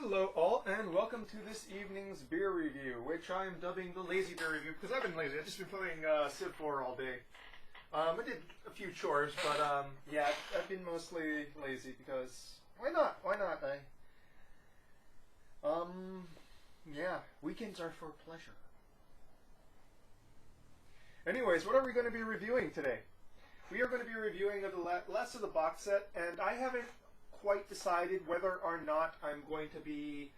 Hello all, and welcome to this evening's beer review, which I'm dubbing the lazy beer review, because I've been lazy. I've just been playing Civ 4 all day. I did a few chores, but yeah, I've been mostly lazy, because why not? Why not? Yeah, weekends are for pleasure. Anyways, what are we going to be reviewing today? We are going to be reviewing the last of the box set, and I haven't quite decided whether or not I'm going to be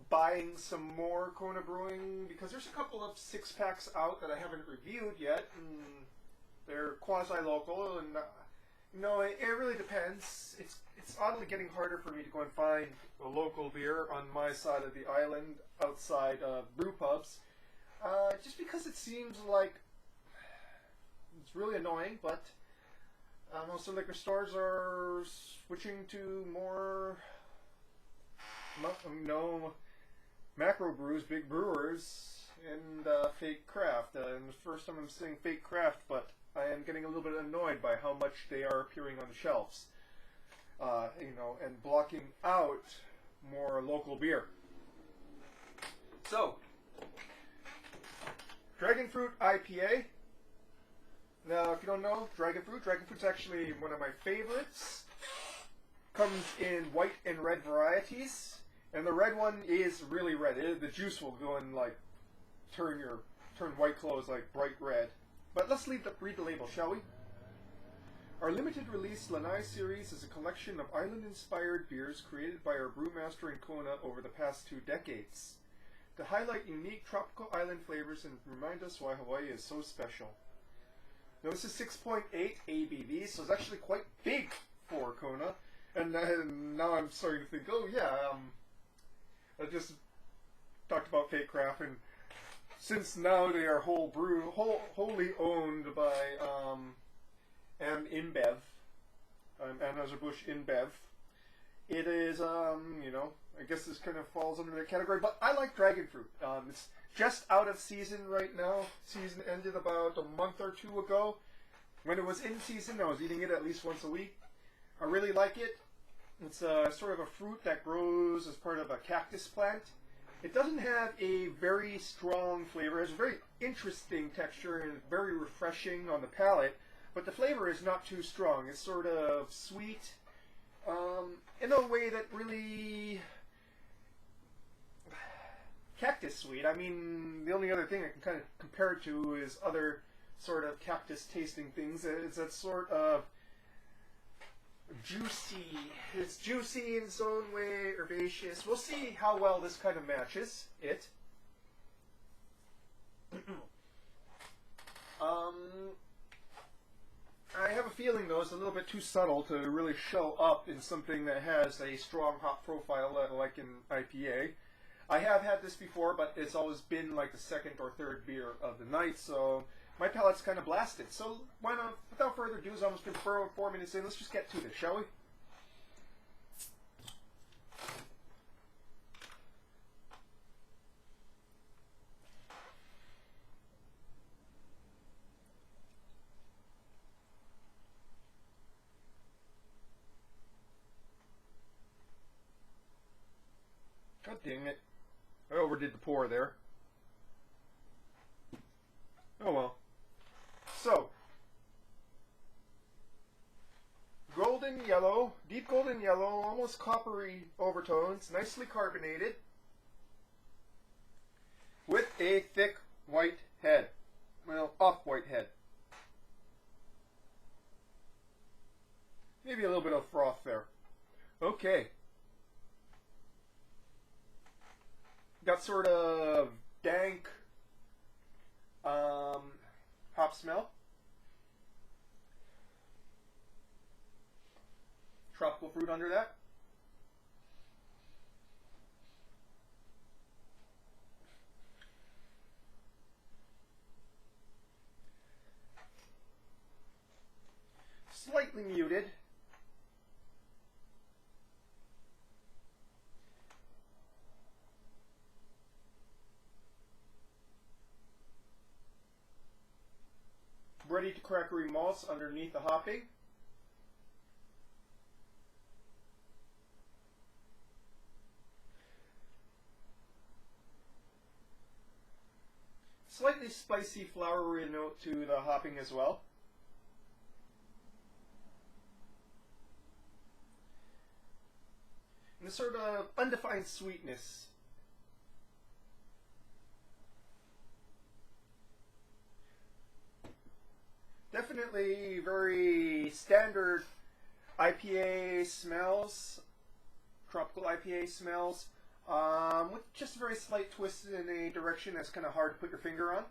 buying some more Kona Brewing, because there's a couple of 6-packs out that I haven't reviewed yet, and they're quasi-local, and it really depends. It's oddly getting harder for me to go and find a local beer on my side of the island outside brew pubs, just because it seems like it's really annoying, but most of the liquor stores are switching to more, macro brews, big brewers, and fake craft. And the first time I'm saying fake craft, but I am getting a little bit annoyed by how much they are appearing on the shelves, and blocking out more local beer. So, Dragonfruit IPA. Now, if you don't know, Dragonfruit's actually one of my favorites. Comes in white and red varieties, and the red one is really red. The juice will go and turn white clothes like bright red. But let's read the label, shall we? Our limited release Lanai series is a collection of island-inspired beers created by our brewmaster in Kona over the past 2 decades, to highlight unique tropical island flavors and remind us why Hawaii is so special. Now, this is 6.8 ABV, so it's actually quite big for Kona. And now I'm starting to think, oh yeah, I just talked about fake craft, and since now they are wholly owned by InBev, Anheuser-Busch InBev, it is, I guess this kind of falls under that category, but I like Dragonfruit. It's just out of season right now. Season ended about a month or 2 ago. When it was in season, I was eating it at least once a week. I really like it. It's sort of a fruit that grows as part of a cactus plant. It doesn't have a very strong flavor. It has a very interesting texture and very refreshing on the palate, but the flavor is not too strong. It's sort of sweet in a way that really... cactus sweet. I mean, the only other thing I can kind of compare it to is other sort of cactus tasting things. It's that sort of juicy. It's juicy in its own way, herbaceous. We'll see how well this kind of matches it. I have a feeling, though, it's a little bit too subtle to really show up in something that has a strong hop profile like in IPA. I have had this before, but it's always been like the second or third beer of the night, so my palate's kind of blasted. So why not, without further ado, it's almost been 4 minutes in, let's just get to this, shall we? God dang it. I overdid the pour there. Oh well. So, golden yellow, deep golden yellow, almost coppery overtones, nicely carbonated, with a thick white head. Well, off-white head. Maybe a little bit of froth there. Okay. Got sort of dank hop smell. Tropical fruit under that. Slightly muted. Ready to crackery malts underneath the hopping. slightly spicy, flowery note to the hopping as well. And a sort of undefined sweetness. Definitely very standard IPA smells, tropical IPA smells, with just a very slight twist in a direction that's kind of hard to put your finger on.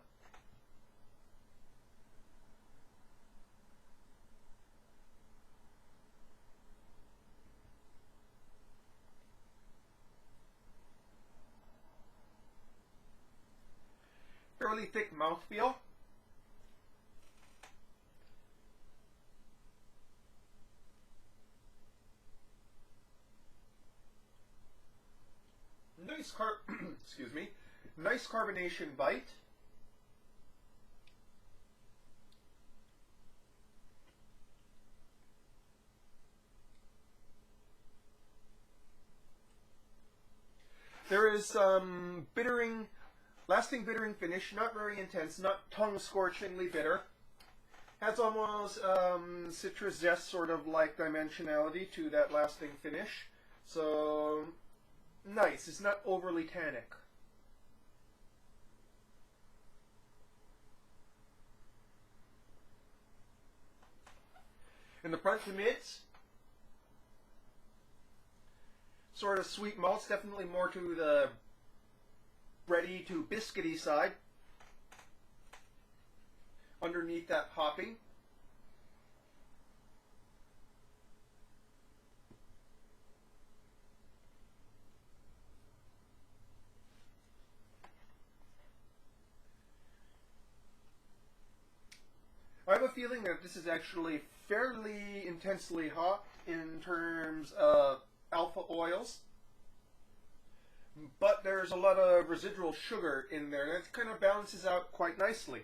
Fairly thick mouthfeel. Nice excuse me, nice carbonation bite. There is some bittering, lasting bittering finish, not very intense, not tongue-scorchingly bitter. Has almost citrus zest, sort of like dimensionality to that lasting finish. So nice. It's not overly tannic. In the front to mids, sort of sweet malts, definitely more to the bready to biscuity side. Underneath that hopping. I have a feeling that this is actually fairly intensely hot in terms of alpha oils, but there's a lot of residual sugar in there, and it kind of balances out quite nicely.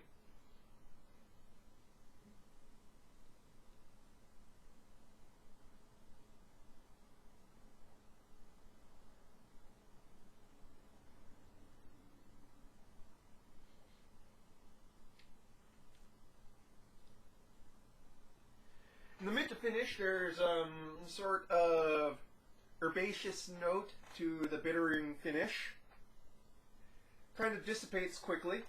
In the mid to finish, there's sort of herbaceous note to the bittering finish. Kind of dissipates quickly.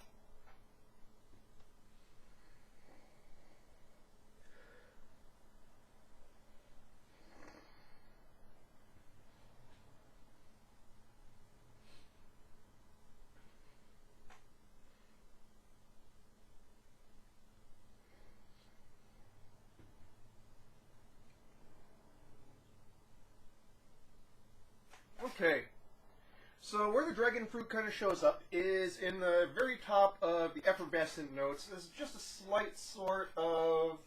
Okay, so where the dragon fruit kind of shows up is in the very top of the effervescent notes. There's just a slight sort of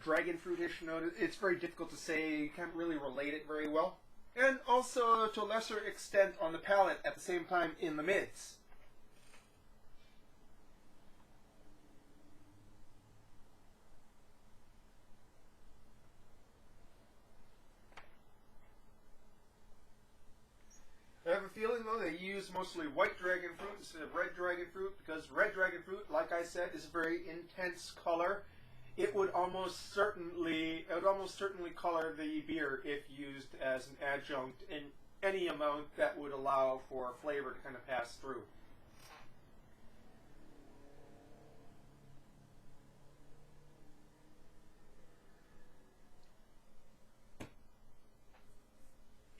dragon fruitish note. It's very difficult to say, you can't really relate it very well. And also to a lesser extent on the palate at the same time in the mids. I have a feeling, though, they use mostly white dragon fruit instead of red dragon fruit, because red dragon fruit, like I said, is a very intense color. It would almost certainly color the beer if used as an adjunct in any amount that would allow for flavor to kind of pass through.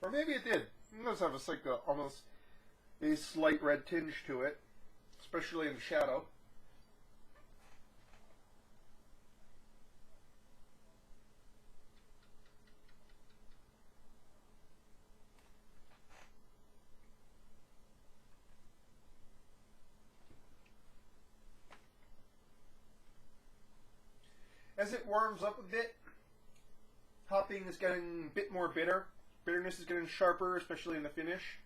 Or maybe it did. It does have almost a slight red tinge to it, especially in the shadow. As it warms up a bit, hopping is getting a bit more bitter. Bitterness is getting sharper, especially in the finish,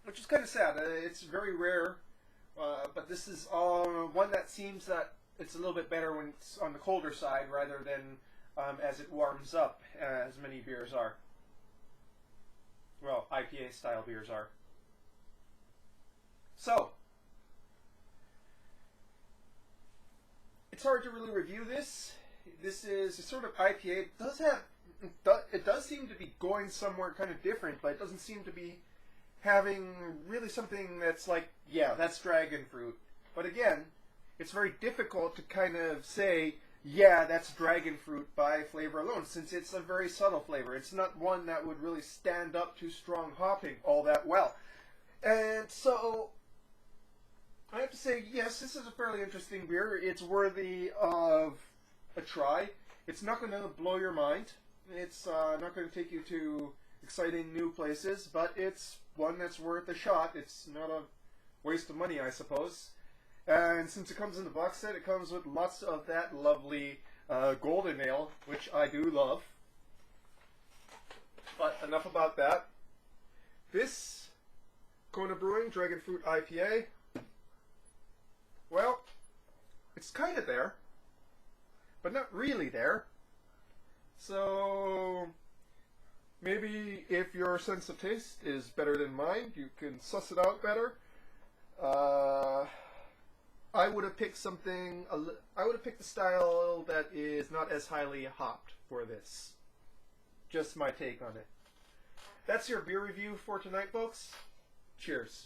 which is kind of sad. It's very rare, but this is one that seems that it's a little bit better when it's on the colder side rather than as it warms up, as many beers are. Well, IPA style beers are. So, it's hard to really review this. This is a sort of IPA. It does seem to be going somewhere kind of different, but it doesn't seem to be having really something that's like, yeah, that's Dragonfruit. But again, it's very difficult to kind of say, yeah, that's Dragonfruit by flavor alone, since it's a very subtle flavor. It's not one that would really stand up to strong hopping all that well. And so, I have to say, yes, this is a fairly interesting beer. It's worthy of a try. It's not going to blow your mind. It's not going to take you to exciting new places, but it's one that's worth a shot. It's not a waste of money, I suppose. And since it comes in the box set, it comes with lots of that lovely golden ale, which I do love. But enough about that. This Kona Brewing Dragonfruit IPA, well, it's kind of there, but not really there. So maybe if your sense of taste is better than mine, you can suss it out better. I would have picked something. I would have picked a style that is not as highly hopped for this. Just my take on it. That's your beer review for tonight, folks. Cheers.